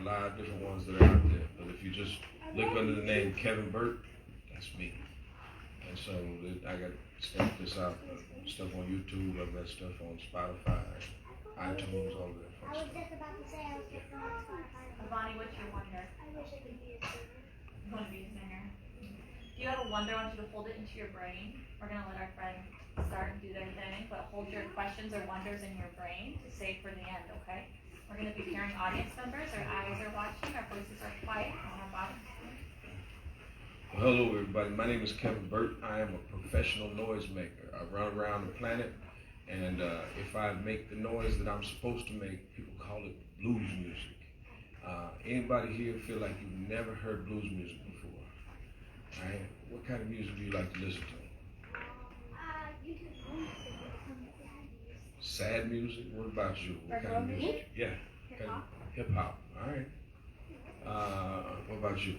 a lot of different ones that are out there. But if you just look under the name Kevin Burt, that's me. And so I got this out, stuff on YouTube, I've got stuff on Spotify, iTunes, all of that fun stuff. I was just about to say I was getting on Spotify. Bonnie, what's your wonder? I wish I could be a singer. You want to be a singer? Do you have a wonder? I want you to hold it into your brain. We're going to let our friend start and do their thing, but hold your questions or wonders in your brain to save for the end, okay? We're going to be hearing audience members. Our eyes are watching, our voices are quiet, and our bodies. Well, hello everybody, my name is Kevin Burt. I am a professional noisemaker. I run around the planet, and if I make the noise that I'm supposed to make, people call it blues music. Anybody here feel like you've never heard blues music before? All right, what kind of music do you like to listen to? You can Sad music? What about you? What kind of music? Yeah. Hip-hop. Hip-hop, all right. What about you?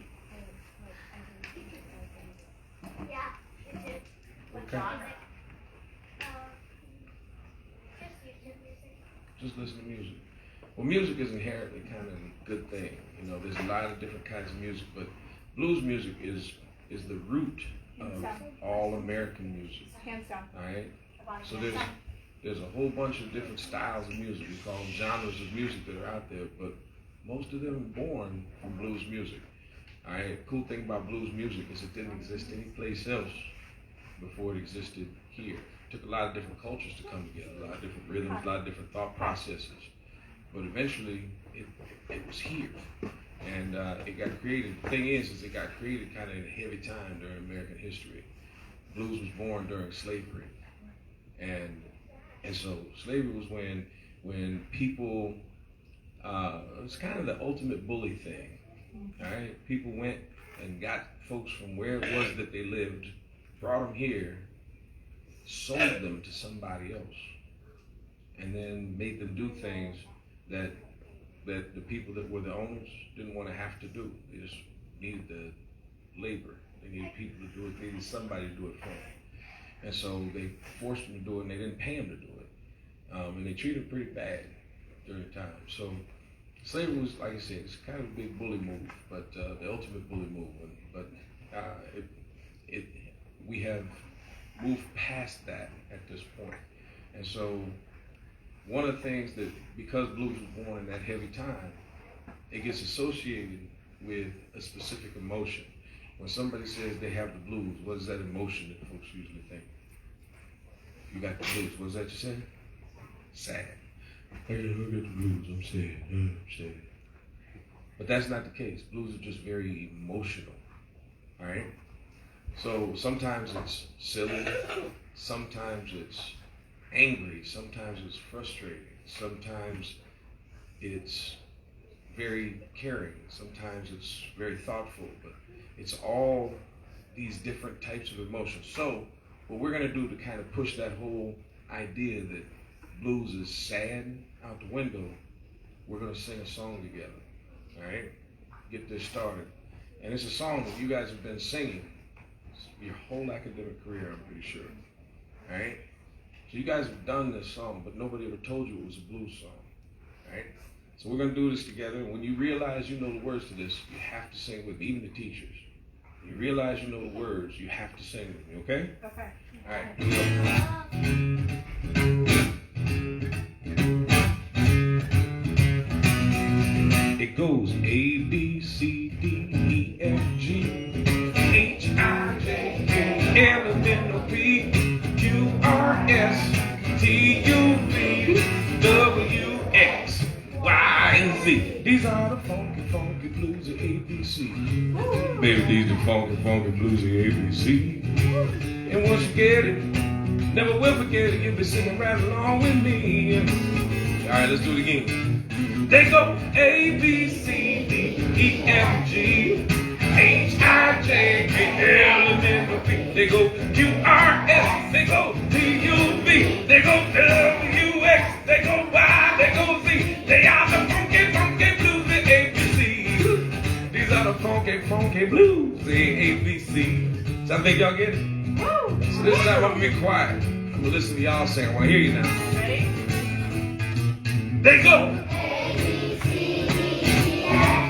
Yeah, it's it. What Okay. genre? Just YouTube music. Just listen to music. Well, music is inherently kind of a good thing. You know, there's a lot of different kinds of music, but blues music is the root of all American music. Hands down. All right. Bonnie, So hands down. there's a whole bunch of different styles of music. We call them genres of music that are out there, but most of them are born from blues music. All right. The cool thing about blues music is it didn't exist anyplace else before it existed here. It took a lot of different cultures to come together, a lot of different rhythms, a lot of different thought processes. But eventually, it was here, and it got created. The thing is it got created kind of in a heavy time during American history. Blues was born during slavery, and so slavery was when people. It was kind of the ultimate bully thing. All right, people went and got folks from where it was that they lived, brought them here, sold them to somebody else, and then made them do things that the people that were the owners didn't want to have to do. They just needed the labor. They needed people to do it. They needed somebody to do it for them. And so they forced them to do it, and they didn't pay them to do it. And they treated them pretty bad during the time. So slavery was, like I said, it's kind of a big bully move, but the ultimate bully move. But we have moved past that at this point. And so one of the things that, because blues was born in that heavy time, it gets associated with a specific emotion. When somebody says they have the blues, what is that emotion that folks usually think? You got the blues, what is that you say? Sad. Hey, look at the blues, I'm sad, I'm sad. But that's not the case. Blues are just very emotional, all right? So sometimes it's silly, sometimes it's angry, sometimes it's frustrating, sometimes it's very caring, sometimes it's very thoughtful, but it's all these different types of emotions. So what we're going to do to kind of push that whole idea that blues is sad out the window, we're going to sing a song together, all right? Get this started. And it's a song that you guys have been singing your whole academic career, I'm pretty sure, all right? So you guys have done this song, but nobody ever told you it was a blues song, right? So we're going to do this together, and when you realize you know the words to this, you have to sing with me, even the teachers. When you realize you know the words, you have to sing with me, okay? Okay. All right. It goes A, B, C, D, E, F, G, H, I, J, K, L, M, N, O, P, Q, R, S, T, U, V, W, X, Y, and Z. These are the funky, funky blues of ABC. Baby, these are funky, funky blues of ABC. And once you get it, never will forget it. You'll be singing right along with me. All right, let's do it again. They go A, B, C, D, E, F, G, H, I, J, K, L, M, N, O, P. They go Q, R, S. They go T, U, V. They go W, X. They go Y. They go Z. They are the funky, funky blues, the ABC. These are the funky, funky blues, the ABC. So I think y'all get it. So this time I'm gonna be quiet. I'm gonna listen to y'all sing. I wanna hear you now. Ready? They go. A, B, C, D, E, F,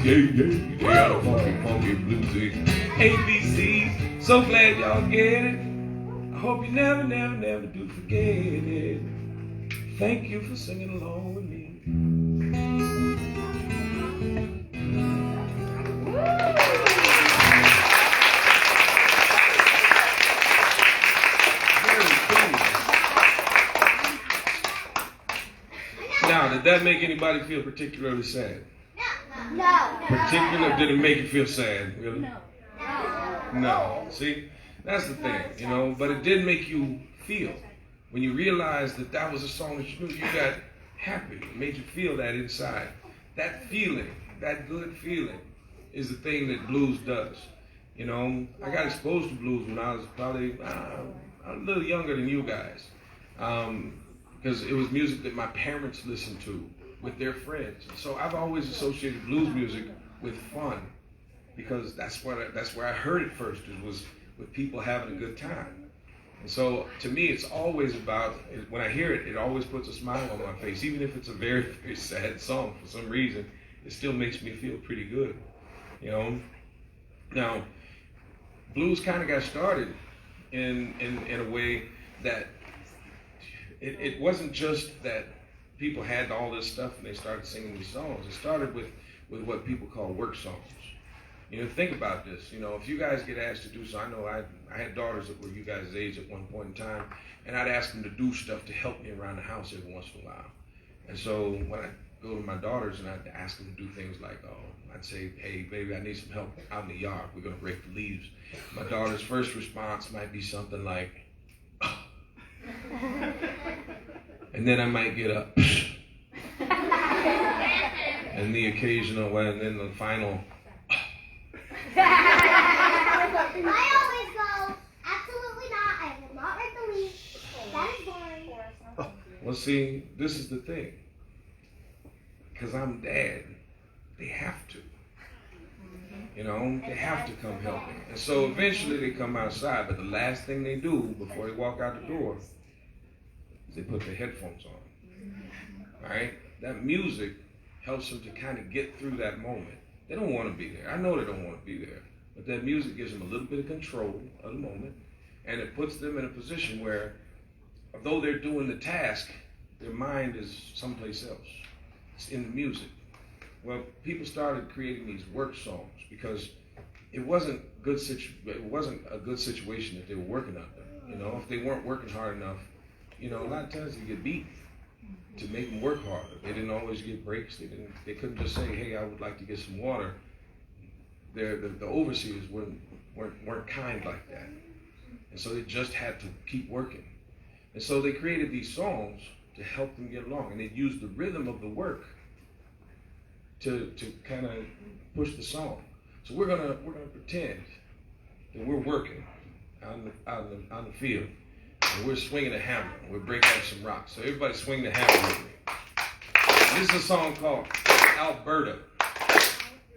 yeah. They got a funky, funky bluesy. ABCs. So glad y'all get it. I hope you never, never, never do forget it. Thank you for singing along with me. Now, did that make anybody feel particularly sad? No. Did it make you feel sad? Really? No. No. See, that's the thing, you know. But it did make you feel. When you realized that that was a song that you knew, you got happy. It made you feel that inside. That feeling, that good feeling, is the thing that blues does. You know, I got exposed to blues when I was probably a little younger than you guys. Because it was music that my parents listened to with their friends. So I've always associated blues music with fun, because that's where I heard it first. It was with people having a good time. And so to me, it's always about, when I hear it, it always puts a smile on my face. Even if it's a very, very sad song for some reason, it still makes me feel pretty good. You know? Now, blues kind of got started in a way that it wasn't just that people had all this stuff and they started singing these songs. It started with what people call work songs. You know, think about this. You know, if you guys get asked to do so, I know I had daughters that were you guys' age at one point in time, and I'd ask them to do stuff to help me around the house every once in a while. And so when I go to my daughters and I'd ask them to do things like, I'd say, hey, baby, I need some help out in the yard. We're going to rake the leaves. My daughter's first response might be something like, oh. And then I might get up. And the occasional, and then the final. I always go, absolutely not, I will not rake the leaves. That is boring. Well, see, this is the thing. Because I'm dad, they have to. You know, they have to come help me. And so eventually they come outside, but the last thing they do before they walk out the door is they put their headphones on. All right? That music helps them to kind of get through that moment. They don't want to be there. I know they don't want to be there. But that music gives them a little bit of control of the moment, and it puts them in a position where, although they're doing the task, their mind is someplace else. It's in the music. Well, people started creating these work songs because it wasn't a good situation that they were working under. You know, if they weren't working hard enough, you know, a lot of times they get beat to make them work harder. They didn't always get breaks. They couldn't just say, hey, I would like to get some water. The overseers weren't kind like that. And so they just had to keep working. And so they created these songs to help them get along. And they used the rhythm of the work to kind of push the song. So we're gonna pretend that we're working on the field, and we're swinging a hammer. We're breaking up some rocks. So everybody swing the hammer with me. This is a song called Alberta.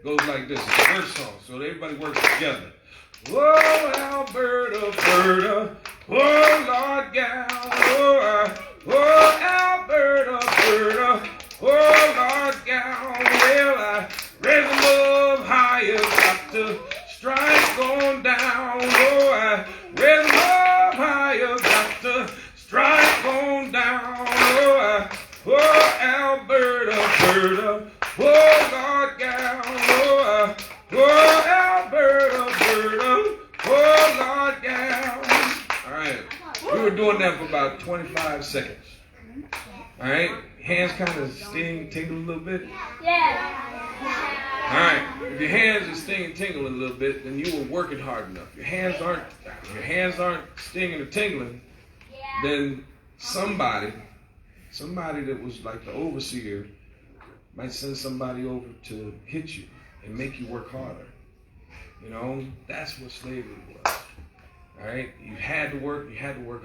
Goes like this. It's a verse song, so everybody works together. Whoa, Alberta, Alberta, oh Lord gal, oh Alberta, Alberta, oh Lord gal, well I raise them up higher, got to strike on down, oh I raise them up higher, got to strike on down, oh Alberta, Alberta, oh Lord gal, oh Alberta, Alberta, oh Lord gal. All right, we were doing that for about 25 seconds. All right, hands kind of tingle a little bit. Yeah. All right, if your hands are tingling a little bit, then you were working hard enough. Your hands aren't stinging or tingling, then somebody that was like the overseer might send somebody over to hit you and make you work harder. You know, that's what slavery was. All right, you had to work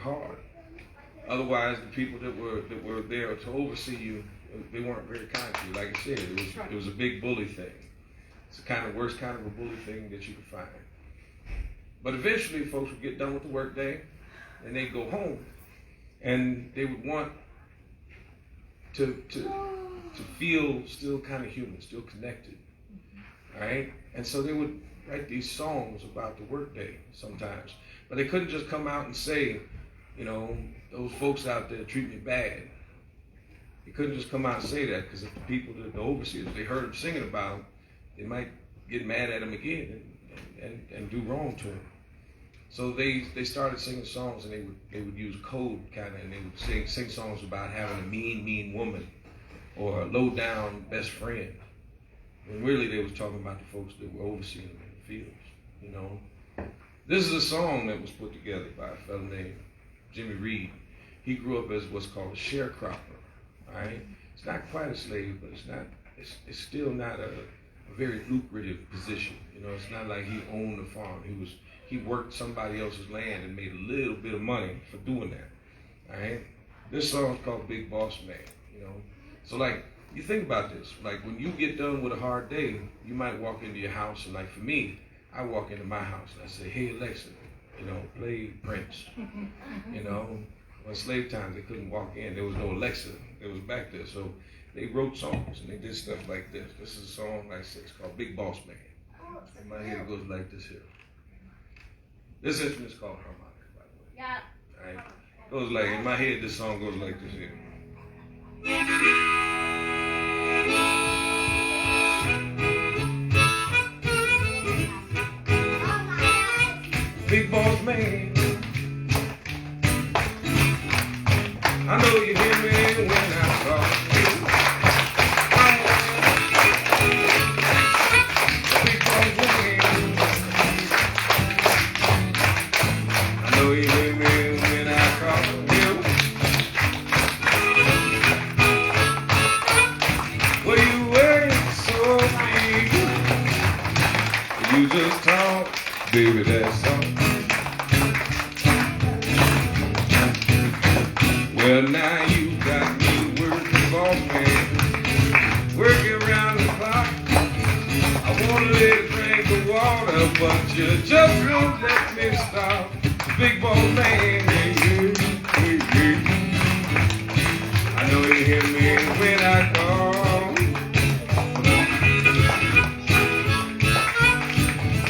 hard. Otherwise, the people that were there to oversee you, they weren't very kind to you. Like I said, it was a big bully thing. It's the worst kind of a bully thing that you could find. But eventually, folks would get done with the work day, and they'd go home, and they would want to feel still kind of human, still connected. all right? And so they would write these songs about the workday sometimes. But they couldn't just come out and say, you know, those folks out there treat me bad. They couldn't just come out and say that, because if the people, the overseers, they heard them singing about them, they might get mad at them again and do wrong to them. So they started singing songs, and they would use code kind of, and they would sing songs about having a mean woman or a low down best friend. When really they was talking about the folks that were overseeing them in the fields, you know. This is a song that was put together by a fellow named Jimmy Reed. He grew up as what's called a sharecropper, all right? It's not quite a slave, but it's still not a very lucrative position. You know, it's not like he owned a farm. He worked somebody else's land and made a little bit of money for doing that, all right? This song is called Big Boss Man, you know. So like, you think about this, like when you get done with a hard day, you might walk into your house, and like for me, I walk into my house and I say, hey Alexa, you know, play Prince. You know, when slave times they couldn't walk in, there was no Alexa, it was back there. So they wrote songs and they did stuff like this. This is a song, like I said, it's called Big Boss Man. In my head it goes like this here. This instrument is called harmonica, by the way. Yeah. All right? Goes like, in my head this song goes like this here. Big boss man, I know you hear me when I talk. Big boss man, I know you hear me when I call you. Well, you ain't so big, you just talk, baby, that's all. Well, now you got me working, boss man, working around the clock. I wanna let you drink the water, but you just won't let me stop. Big boss man, I know you hear me when I call.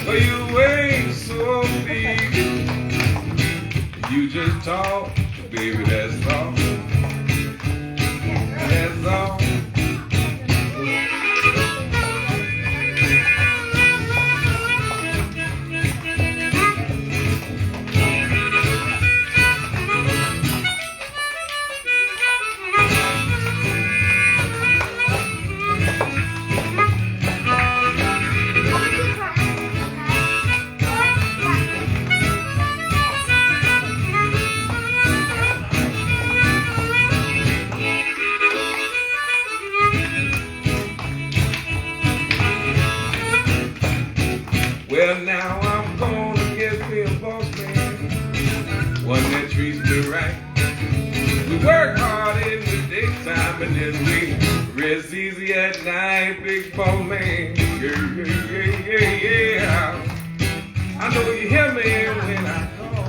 Well, you ain't so big, you just talk. Baby, that's all. That's all. Well, now I'm gonna get me a boss man, one that treats me right. We work hard in the daytime and then we rest easy at night, big boss man. Yeah. I know you hear me when I call.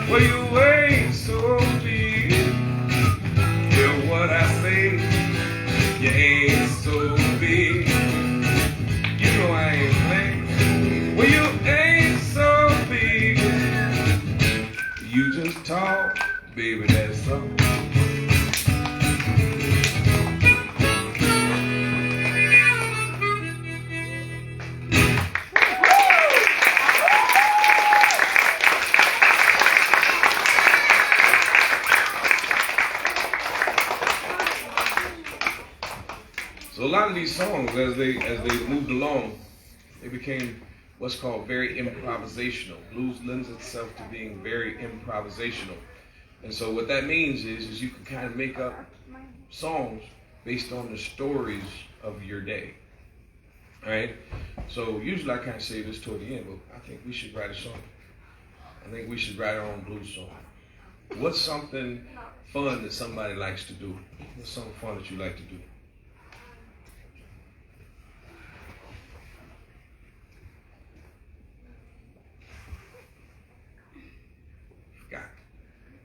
Well, you ain't so big, hear what I say. You ain't so big, you know I ain't playing. Well, you ain't so big, you just talk, baby, that's all. So a lot of these songs, as they moved along, they became what's called very improvisational. Blues lends itself to being very improvisational. And so what that means is you can kind of make up songs based on the stories of your day. All right? So usually I kind of say this toward the end, but I think we should write a song. I think we should write our own blues song. What's something fun that somebody likes to do? What's something fun that you like to do?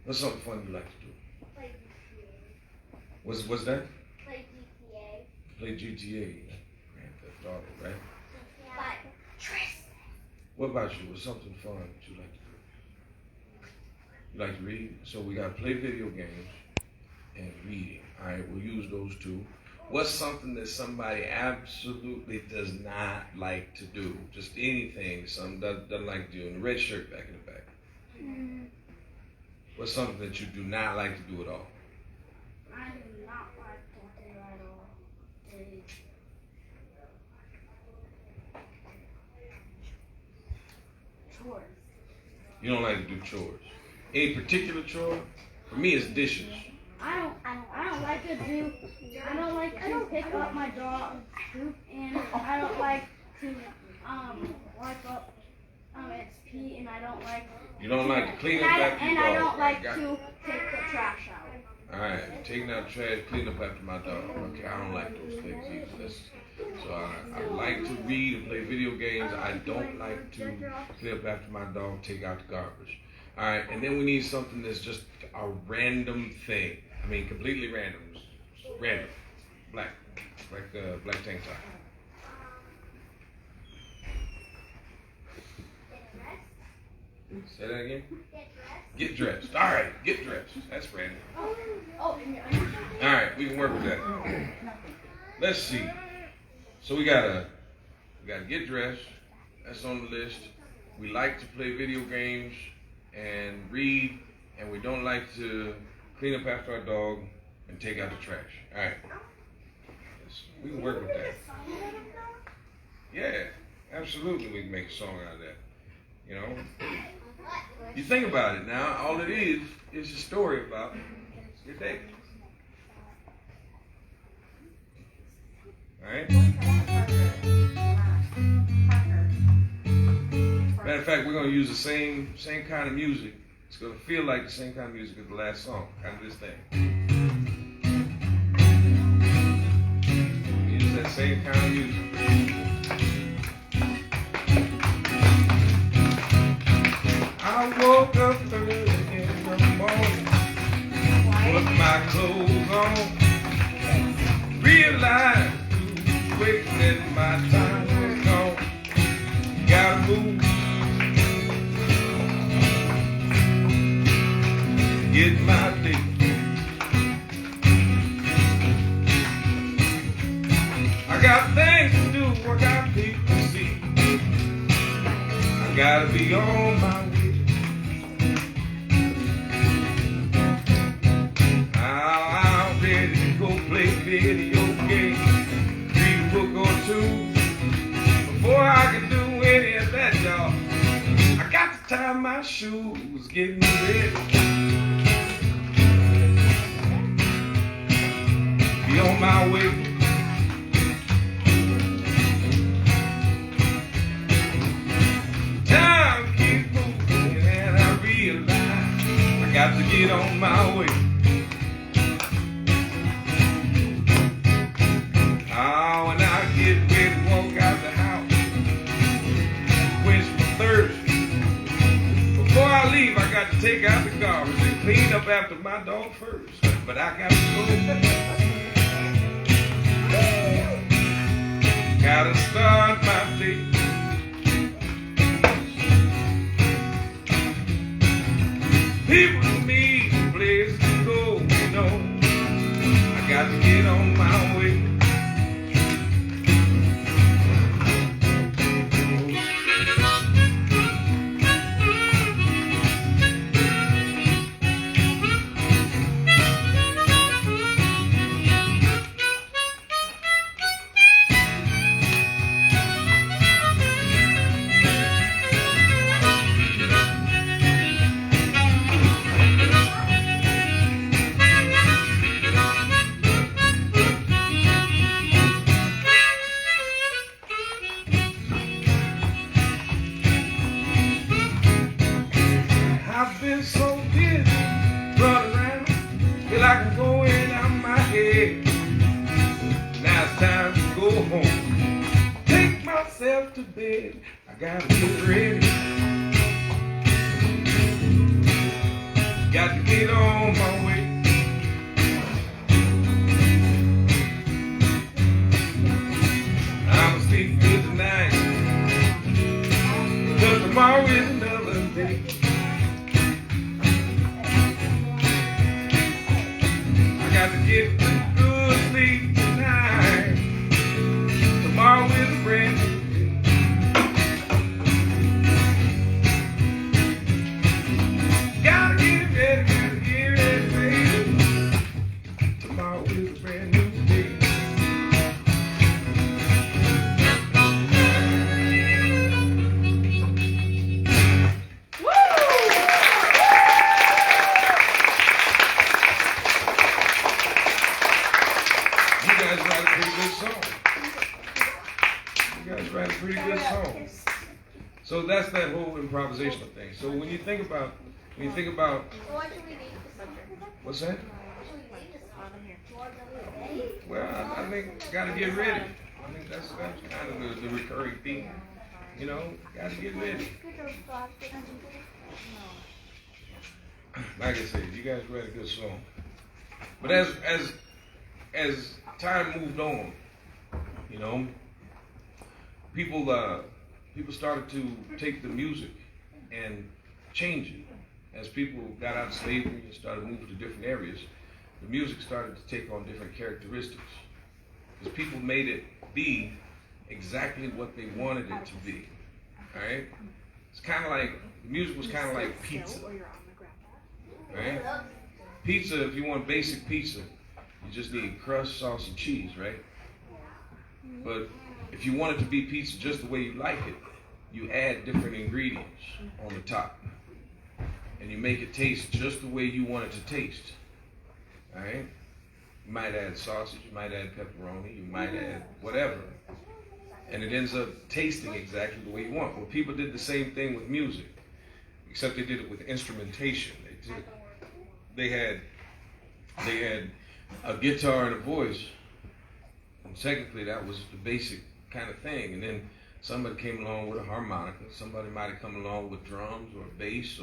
What's something fun you like to do? Play the piano. What's that? Play play GTA, Grand Theft Auto, right? But Tristan. What about you? What's something fun that you like to do? You like to read? So we got to play video games and reading. All right, we'll use those two. What's something that somebody absolutely does not like to do? Just anything some doesn't like to do. And the red shirt back in the back. What's something that you do not like to do at all? I do not like to do at all. Chores. You don't like to do chores. Any particular chore? For me, it's dishes. I don't like to pick up my dog poop, and I don't like to wipe up its pee, and I don't like. You don't like to clean up after your dog. I don't like Got to it. take the trash out. All right, taking out trash, clean up after my dog. Okay, I don't like those things either. So I like to read and play video games. I don't like to clean up after my dog, take out the garbage. All right, and then we need something that's just a random thing. I mean, completely random. Random. Black tank top. Say that again? Get dressed. All right, get dressed. That's random. All right, we can work with that. Let's see. So we gotta get dressed. That's on the list. We like to play video games and read, and we don't like to clean up after our dog and take out the trash. All right. We can work with that. Yeah, absolutely. We can make a song out of that. You know. You think about it now. All it is a story about your day. All right. Matter of fact, we're gonna use the same kind of music. It's gonna feel like the same kind of music as the last song. Kind of this thing. Use that same kind of music. I woke up early in the morning, put my clothes on, realized waiting and my time was gone. Gotta move, get my day. I got things to do, I got people to see. I gotta be on my way. I'm ready to go play video games, read a book or two. Before I can do any of that, y'all, I got to tie my shoes, getting ready. Be on my way. Time keeps moving and I realize I got to get on my way. Oh, when I get ready to walk out the house, quench my thirst. Before I leave, I got to take out the garbage and clean up after my dog first. But I got to go. Gotta start my day. People to meet, places to go, you know. I got to get on my way. I've been so busy running around till I can go in out my head. Now it's time to go home. Take myself to bed. I gotta get ready. Got to get on my way. guys write a pretty good song. You guys write a pretty good song. So that's that whole improvisational thing. So when you think about, what's that? Well, I think gotta get ready. I think that's kind of the recurring theme. You know, gotta get ready. Like I said, you guys write a good song. But as time moved on, you know, people started to take the music and change it. As people got out of slavery and started moving to different areas, the music started to take on different characteristics. Because people made it be exactly what they wanted it to be. Alright? It's kind of like, the music was kind of like pizza. Right? Pizza, if you want basic pizza, you just need crust, sauce, and cheese, right? But if you want it to be pizza just the way you like it, you add different ingredients on the top. And you make it taste just the way you want it to taste. Alright? You might add sausage, you might add pepperoni, you might add whatever. And it ends up tasting exactly the way you want. Well, people did the same thing with music, except they did it with instrumentation. They had a guitar and a voice, and technically that was the basic kind of thing. And then somebody came along with a harmonica. Somebody might have come along with drums or a bass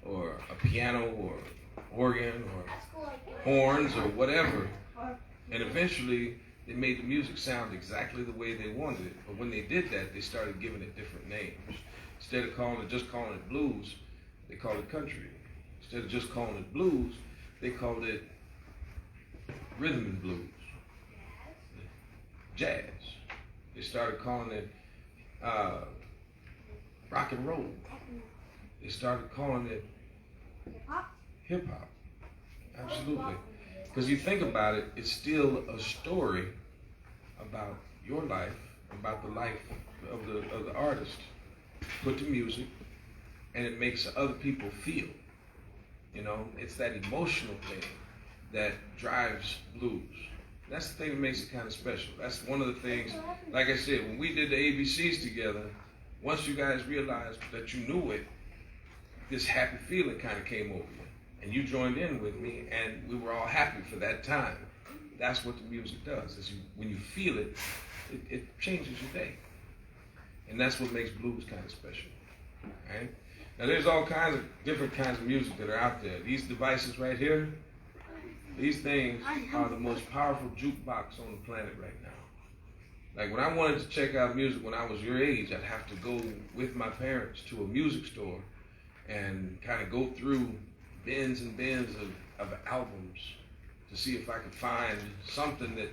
or a piano or organ or horns or whatever. And eventually they made the music sound exactly the way they wanted it. But when they did that, they started giving it different names. Instead of just calling it blues, they called it country. Instead of just calling it blues, they called it rhythm and blues, jazz. They started calling it rock and roll. They started calling it hip hop. Absolutely. Because you think about it, it's still a story about your life, about the life of the artist put to music, and it makes other people feel. You know, it's that emotional thing that drives blues. That's the thing that makes it kind of special. That's one of the things, like I said, when we did the ABCs together, once you guys realized that you knew it, this happy feeling kind of came over you. And you joined in with me, and we were all happy for that time. That's what the music does. When you feel it, it changes your day. And that's what makes blues kind of special. Right? Now there's all kinds of different kinds of music that are out there. These devices right here, these things are the most powerful jukebox on the planet right now. Like when I wanted to check out music when I was your age, I'd have to go with my parents to a music store and kind of go through bins and bins of albums to see if I could find something that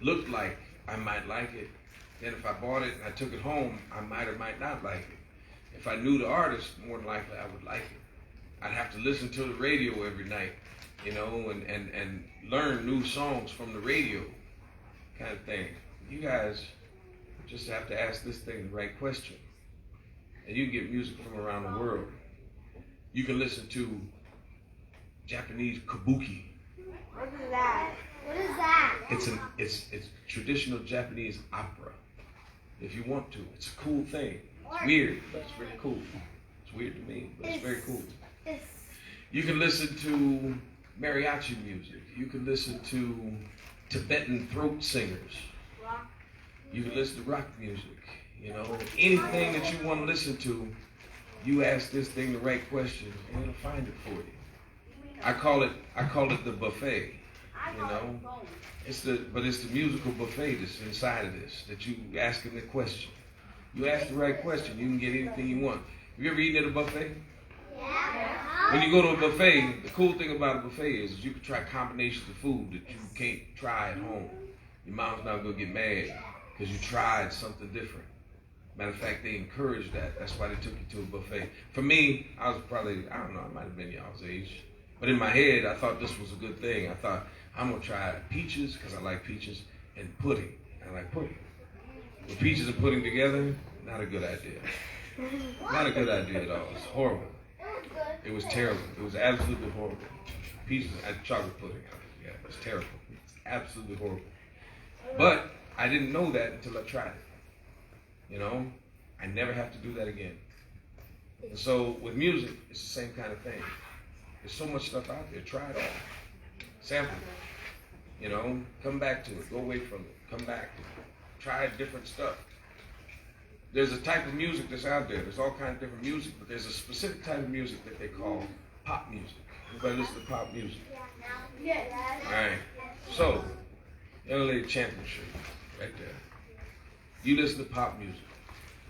looked like I might like it. Then if I bought it and I took it home, I might or might not like it. If I knew the artist, more than likely I would like it. I'd have to listen to the radio every night, you know, and learn new songs from the radio kind of thing. You guys just have to ask this thing the right question. And you can get music from around the world. You can listen to Japanese kabuki. What is that? What is that? It's traditional Japanese opera. If you want to, it's a cool thing. It's weird, but it's very cool. It's weird to me, but it's very cool. You can listen to mariachi music. You can listen to Tibetan throat singers. You can listen to rock music. You know, anything that you want to listen to, you ask this thing the right question, and it'll find it for you. I call it the buffet. You know, it's the musical buffet that's inside of this. That you asking the question. You ask the right question, you can get anything you want. Have you ever eaten at a buffet? Yeah. When you go to a buffet, the cool thing about a buffet is you can try combinations of food that you can't try at home. Your mom's not gonna get mad because you tried something different. Matter of fact, they encourage that. That's why they took you to a buffet. For me, I was probably, I don't know, I might have been y'all's age. But in my head, I thought this was a good thing. I thought, I'm going to try peaches, because I like peaches, and pudding. I like pudding. But peaches and pudding together, not a good idea. Not a good idea at all. It's horrible. It was terrible. It was absolutely horrible. Peaches and chocolate pudding. Yeah, it was terrible. It's absolutely horrible. But I didn't know that until I tried it. You know, I never have to do that again. And so with music, it's the same kind of thing. There's so much stuff out there. Try it all. Sample it. You know, come back to it. Go away from it. Come back. Try different stuff. There's a type of music that's out there. There's all kinds of different music, but there's a specific type of music that they call pop music. Everybody listen to pop music? Yeah. All right. So, young lady championship, right there. You listen to pop music.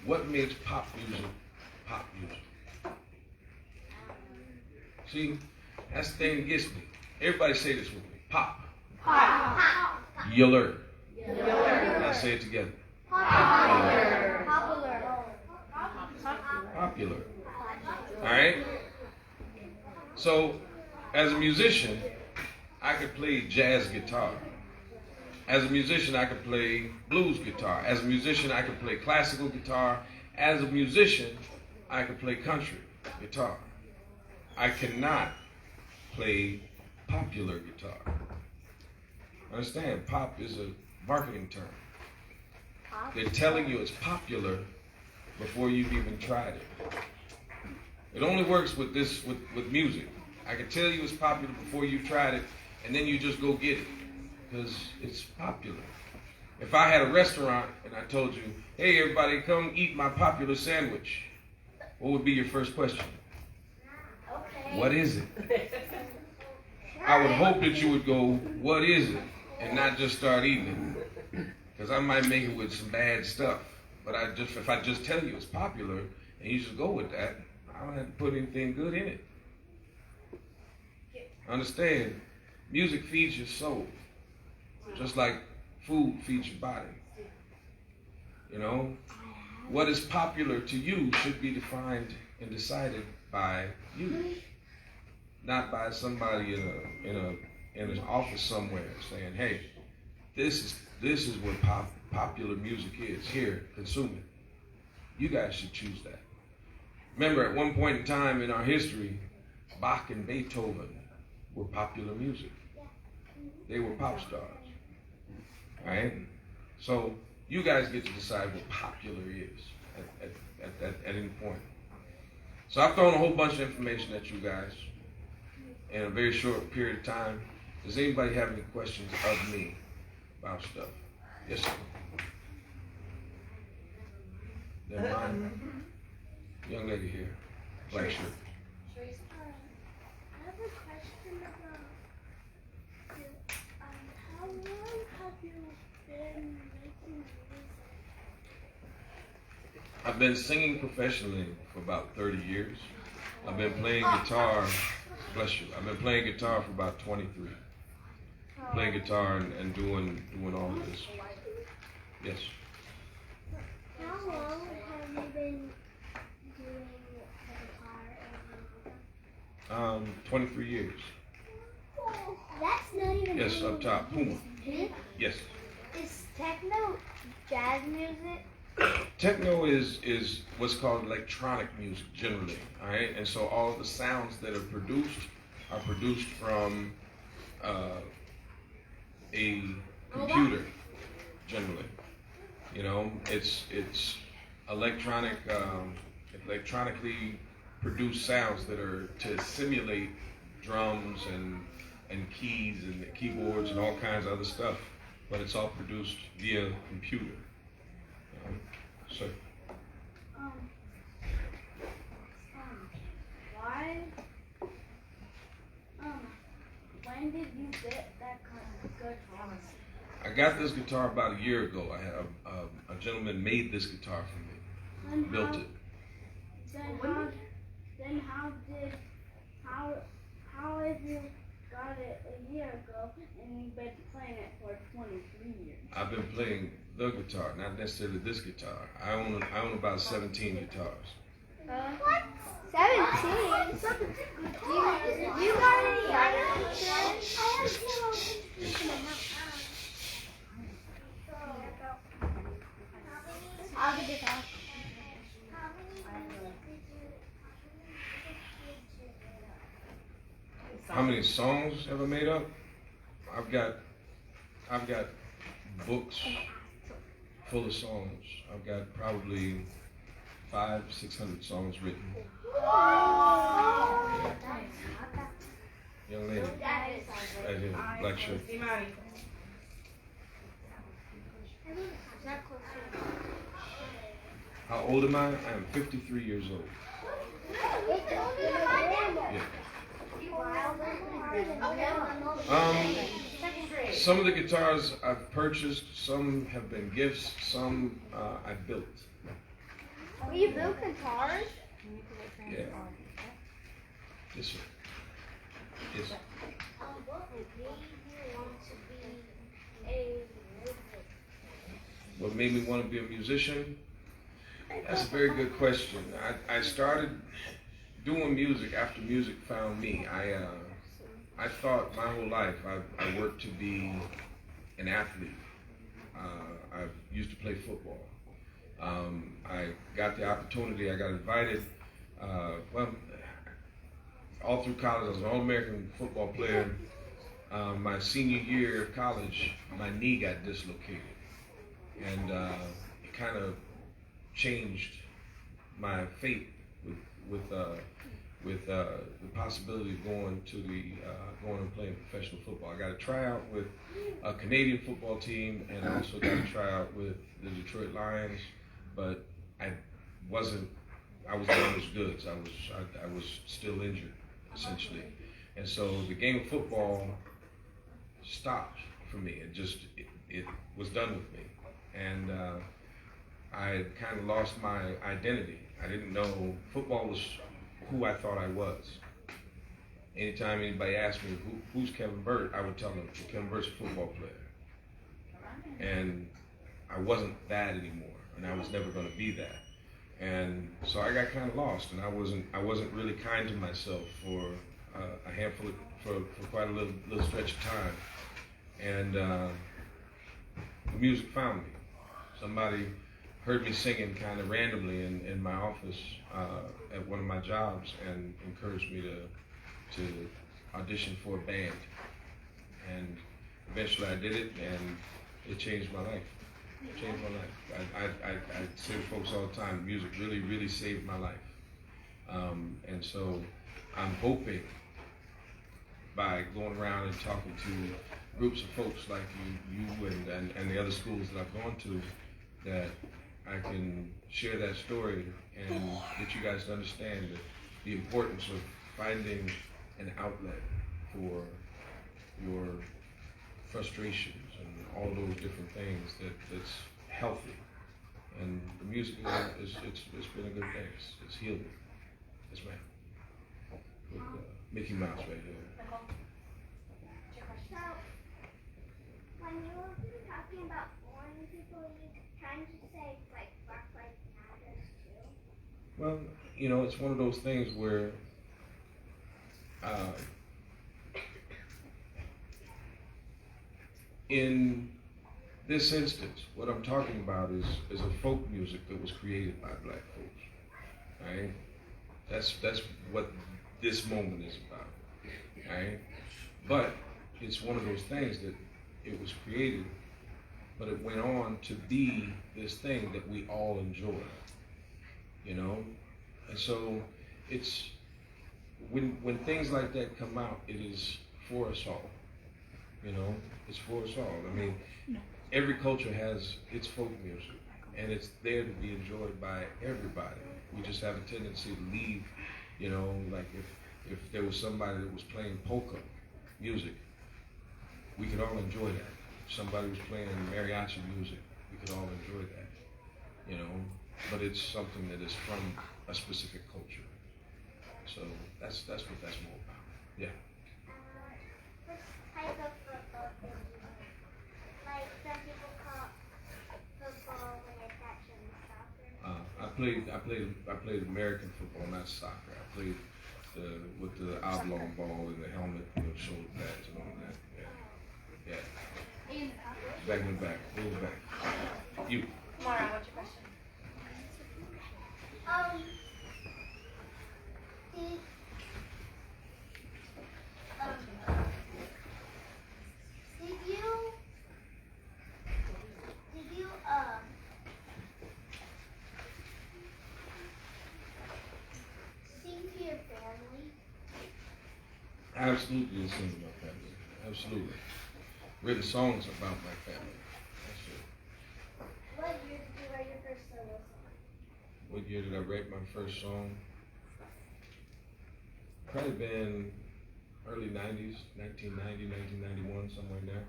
What makes pop music pop music? See, that's the thing that gets me. Everybody say this with me. Pop. Pop. Yeller. Now say it together. Popular. Popular. All right. So, as a musician, I could play jazz guitar. As a musician, I could play blues guitar. As a musician, I could play classical guitar. As a musician, I could play country guitar. I cannot play popular guitar. Understand, pop is a marketing term. They're telling you it's popular before you've even tried it. It only works with music. I can tell you it's popular before you've tried it, and then you just go get it because it's popular. If I had a restaurant and I told you, hey everybody, come eat my popular sandwich, what would be your first question? Okay. What is it? I would hope that you would go, what is it? And not just start eating it. Because I might make it with some bad stuff. But if I just tell you it's popular and you just go with that, I don't have to put anything good in it. Understand, music feeds your soul. Just like food feeds your body. You know, what is popular to you should be defined and decided by you, not by somebody in an office somewhere saying, "Hey, this is what popular music is. Here, consume it." You guys should choose that. Remember, at one point in time in our history, Bach and Beethoven were popular music. They were pop stars. All right? So you guys get to decide what popular is at any point. So I've thrown a whole bunch of information at you guys in a very short period of time. Does anybody have any questions of me about stuff? Yes, sir. Then mine. Young lady here, black shirt. I have a question about you. How long have you been making music? I've been singing professionally for about 30 years. I've been playing guitar, bless you, I've been playing guitar for about 23. Playing guitar and doing all of this. Yes. How long have you been doing the guitar? 23 years. That's not even. Yes, up top. Puma. Yes. Is techno jazz music? Techno is what's called electronic music generally, all right? And so all of the sounds that are produced from a computer generally. You know, it's electronically produced sounds that are to simulate drums and keys and keyboards and all kinds of other stuff, but it's all produced via computer. So. Why? When did you get that kind of guitar? I got this guitar about a year ago. I had a gentleman made this guitar for me, built it. How if you got it a year ago and you've been playing it for 23 years? I've been playing the guitar, not necessarily this guitar. I own about 17 guitars. What? 17? You got any other insurance? I'll get it off. How many songs have I made up? I've got books full of songs. I've got probably 500-600 songs written. Young lady, right here, black shirt. How old am I? I am 53 years old. Yeah. Some of the guitars I've purchased, some have been gifts, some I've built. You build guitars? Yeah. Yes, sir. Yes, sir. What made you want to be a musician? What made me want to be a musician? That's a very good question. I started doing music after music found me. I thought my whole life I worked to be an athlete. I used to play football. I got the opportunity, I got invited, all through college. I was an All-American football player. My senior year of college, my knee got dislocated. And it kind of changed my fate with the possibility of going and playing professional football. I got a tryout with a Canadian football team, and I also got a tryout with the Detroit Lions, but I wasn't damaged goods. I was still injured, essentially. And so the game of football stopped for me. It was done with me. And I kind of lost my identity. I didn't know football was who I thought I was. Anytime anybody asked me, who's Kevin Burt, I would tell them, Kevin Burt's a football player. And I wasn't that anymore, and I was never going to be that. And so I got kind of lost, and I wasn't really kind to myself for for quite a little stretch of time. And the music found me. Somebody heard me singing kind of randomly in my office at one of my jobs and encouraged me to audition for a band. And eventually I did it, and it changed my life. It changed my life. I say to folks all the time, music really, really saved my life. And so I'm hoping by going around and talking to groups of folks like you and the other schools that I've gone to, that I can share that story and get you guys to understand the importance of finding an outlet for your frustrations and all those different things that's healthy. And the music it's been a good thing. It's healed me. Yes, ma'am. With Mickey Mouse right here. Nicole, what's your question? So, when you were talking about boring people, you trying to say like Black Lives Matter too? Well, you know, it's one of those things where in this instance, what I'm talking about is a folk music that was created by black folks. Right? That's what this moment is about. Right? But it's one of those things that it was created, but it went on to be this thing that we all enjoy. You know? And so it's when things like that come out, it is for us all. You know, it's for us all. I mean, every culture has its folk music, and it's there to be enjoyed by everybody. We just have a tendency to leave, you know, like if there was somebody that was playing polka music, we could all enjoy that. If somebody was playing mariachi music, we could all enjoy that, you know, but it's something that is from a specific culture. So that's what that's more about. Yeah. Which type of football do you play? Like some people call football when it's actually soccer. I played American football, not soccer. I played with the oblong ball and the helmet and the shoulder pads and all that. Yeah. Yeah. Back in the back. In the back. You. Mara, what's your question? Did you absolutely did sing to my family. Absolutely. Written songs about my family. That's it. What year did you write your first solo song? What year did I write my first song? Probably been early 90s, 1990, 1991, somewhere in there.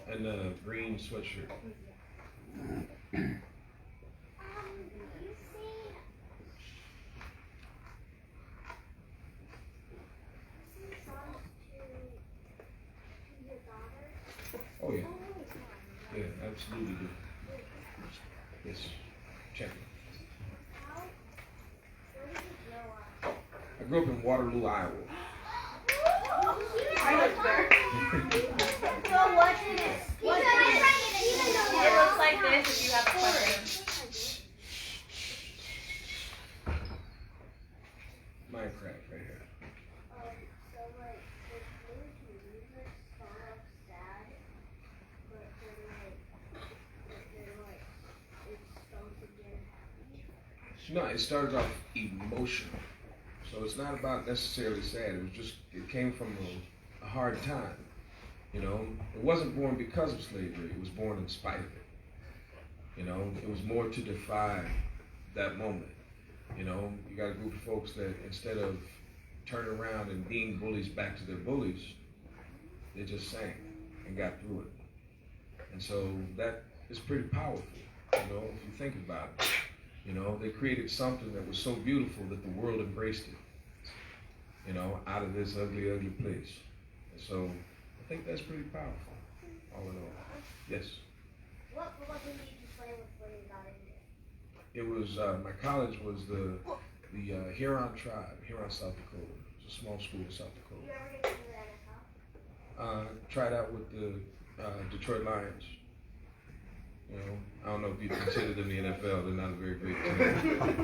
And a green sweatshirt. You sing songs to your daughter? Oh yeah, Oh, yeah, absolutely do. Yes, check it. how? Where did you grow up? I grew up in Waterloo, Iowa. I lived there. So what is it? It looks like this if you have a question. Minecraft right here. So like, if blues music start off sad, but then like, it starts again happy. No, it started off emotional. So it's not about necessarily sad. It was just, it came from a hard time. You know, it wasn't born because of slavery. It was born in spite of it. You know, it was more to defy that moment. You know, you got a group of folks that instead of turning around and being bullies back to their bullies, they just sang and got through it. And so that is pretty powerful, you know, if you think about it. You know, they created something that was so beautiful that the world embraced it, you know, out of this ugly, ugly place. And so I think that's pretty powerful, all in all. Yes. What did you play with when you got into it? It was, my college was the Huron tribe, Huron, South Dakota. It's a small school in South Did Dakota. you ever get to the NFL? Tried out with the Detroit Lions. You know, I don't know if you consider them the NFL. They're not a very big team.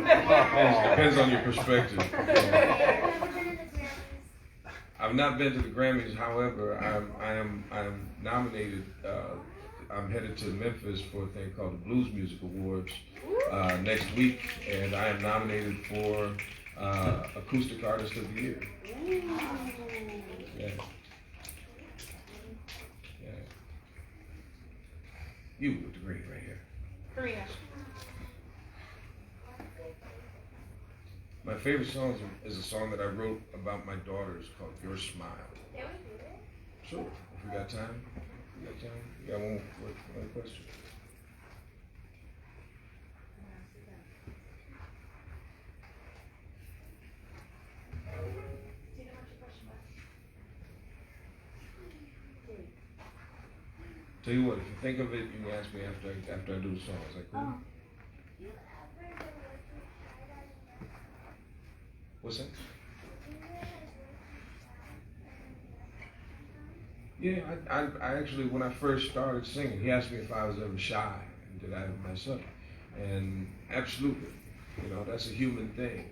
Depends on your perspective. Have you ever been to the Grammys? I've not been to the Grammys. However, I am nominated. I'm headed to Memphis for a thing called the Blues Music Awards next week, and I am nominated for Acoustic Artist of the Year. Yeah. You with the green right here. Karina. My favorite song is a song that I wrote about my daughters called Your Smile. Can we do it? Sure, if we got time. We got time. We got one question. Tell you what, if you think of it, you can ask me after I do the song. Is that cool? Oh. You ever been working skydiving? What's that? Did you Yeah, I actually, when I first started singing, he asked me if I was ever shy and did I ever mess up. And absolutely, you know, that's a human thing.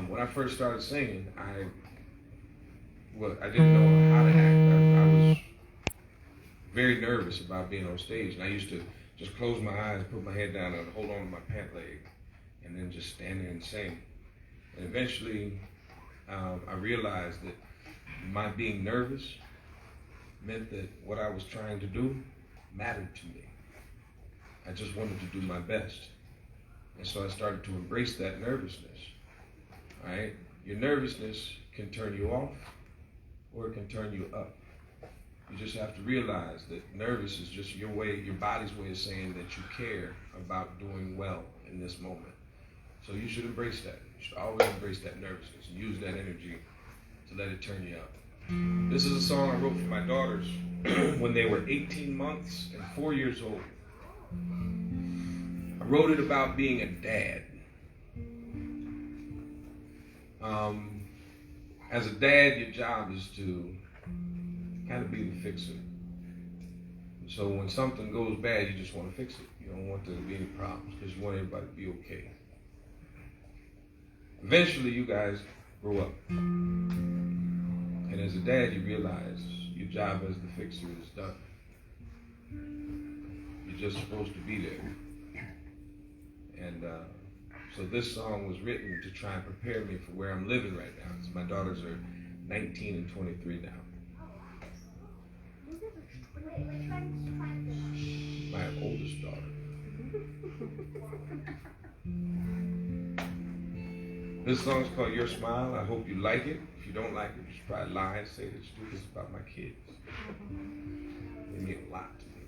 When I first started singing, I didn't know how to act. I was very nervous about being on stage, and I used to just close my eyes, put my head down, and hold on to my pant leg, and then just stand there and sing. And eventually, I realized that my being nervous meant that what I was trying to do mattered to me. I just wanted to do my best. And so I started to embrace that nervousness. All right? Your nervousness can turn you off or it can turn you up. You just have to realize that nervous is just your body's way of saying that you care about doing well in this moment. So you should embrace that. You should always embrace that nervousness and use that energy to let it turn you up. This is a song I wrote for my daughters when they were 18 months and 4 years old. I wrote it about being a dad. As a dad, your job is to kind of be the fixer. So when something goes bad, you just want to fix it. You don't want there to be any problems because you want everybody to be okay. Eventually, you guys grow up. And as a dad, you realize your job as the fixer is done. You're just supposed to be there. And So this song was written to try and prepare me for where I'm living right now. Because my daughters are 19 and 23 now. Wait, which one's My oldest daughter. This song's called Your Smile. I hope you like it. If you don't like it, you should probably lie and say that you do this about my kids. They mean a lot to me.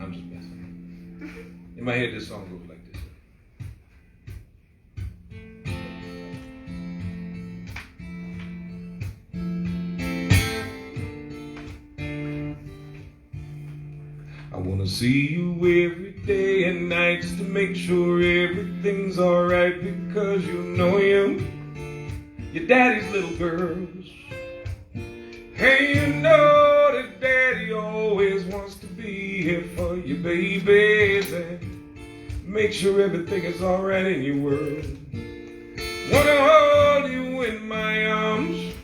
I'm just messing. In my head, this song goes like this. I wanna see you every day and night just to make sure everything's alright, because you know you're daddy's little girls. Hey, you know that daddy always wants to be here for you, babies, and make sure everything is alright in your world. Wanna hold you in my arms,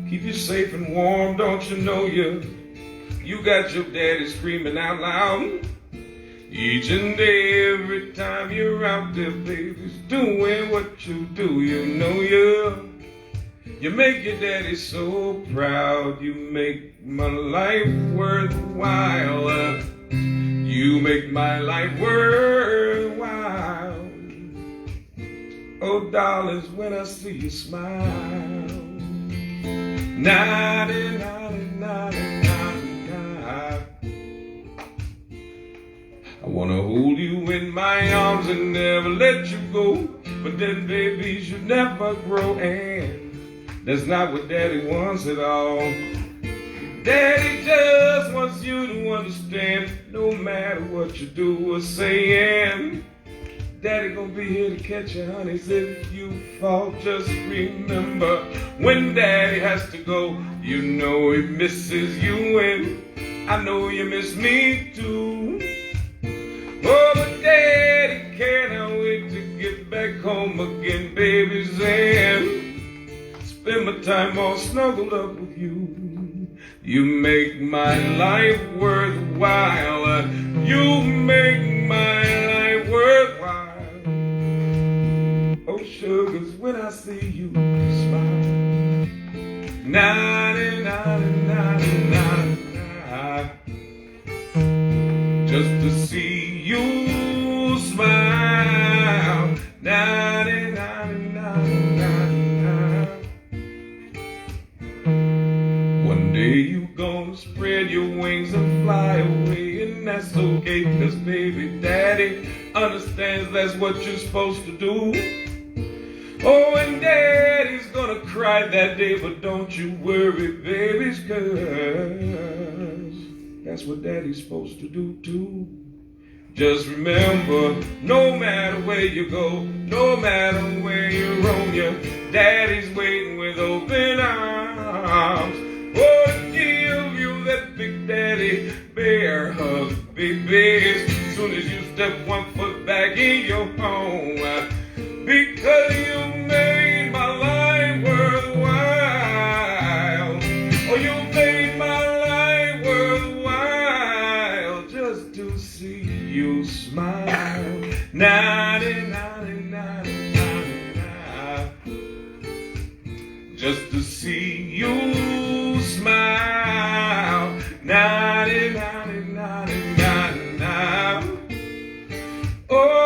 keep you safe and warm. Don't you know you got your daddy screaming out loud each and every time you're out there, babies, doing what you do. You know you make your daddy so proud. You make my life worthwhile. You make my life worthwhile. Oh, darlings, when I see you smile, naughty, naughty, naughty, naughty. I wanna hold you in my arms and never let you go, but then babies you never grow, and that's not what daddy wants at all. Daddy just wants you to understand, no matter what you do or say, and daddy gonna be here to catch you, honeys, if you fall. Just remember, when daddy has to go, you know he misses you, and I know you miss me too. Oh, but daddy cannot wait to get back home again, babies, and spend my time all snuggled up with you. You make my life worthwhile. You make my life worthwhile. Oh, sugars, when I see you smile, naughty, naughty, naughty, naughty, naughty. Just to see you smile, naughty, naughty, naughty, naughty, naughty. One day you gonna spread your wings and fly away, and that's okay, cause baby daddy understands that's what you're supposed to do. Oh, and daddy's gonna cry that day, but don't you worry, babies, cause that's what daddy's supposed to do too. Just remember, no matter where you go, no matter where you roam, your daddy's waiting with open arms. Oh, to give you that big daddy bear hug, baby, as soon as you step one foot back in your home. Because you made my life worthwhile. Oh, you made my life worthwhile just to see you smile. Naughty, naughty, naughty, naughty, naughty. Just to see you smile. Naughty, naughty, naughty, naughty, naughty. Oh,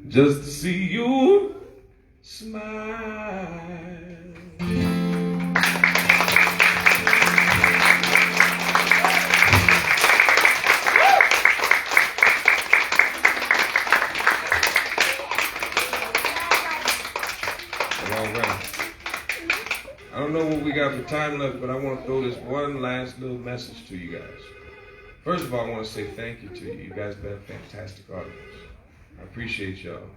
just to see you smile. All right. I don't know what we got for time left, but I want to throw this one last little message to you guys. First of all, I want to say thank you to you. You guys have been a fantastic audience. I appreciate y'all.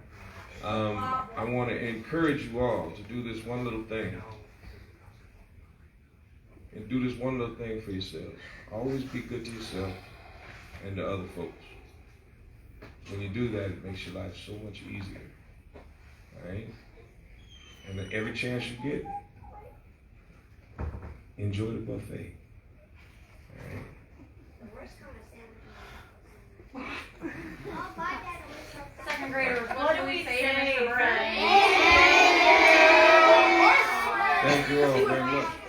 I want to encourage you all to do this one little thing. And do this one little thing for yourselves. Always be good to yourself and to other folks. When you do that, it makes your life so much easier. All right? And every chance you get, enjoy the buffet. All right? Oh, my dad always says Second graders, what do we say to Mr. Burt? Thank you all very much.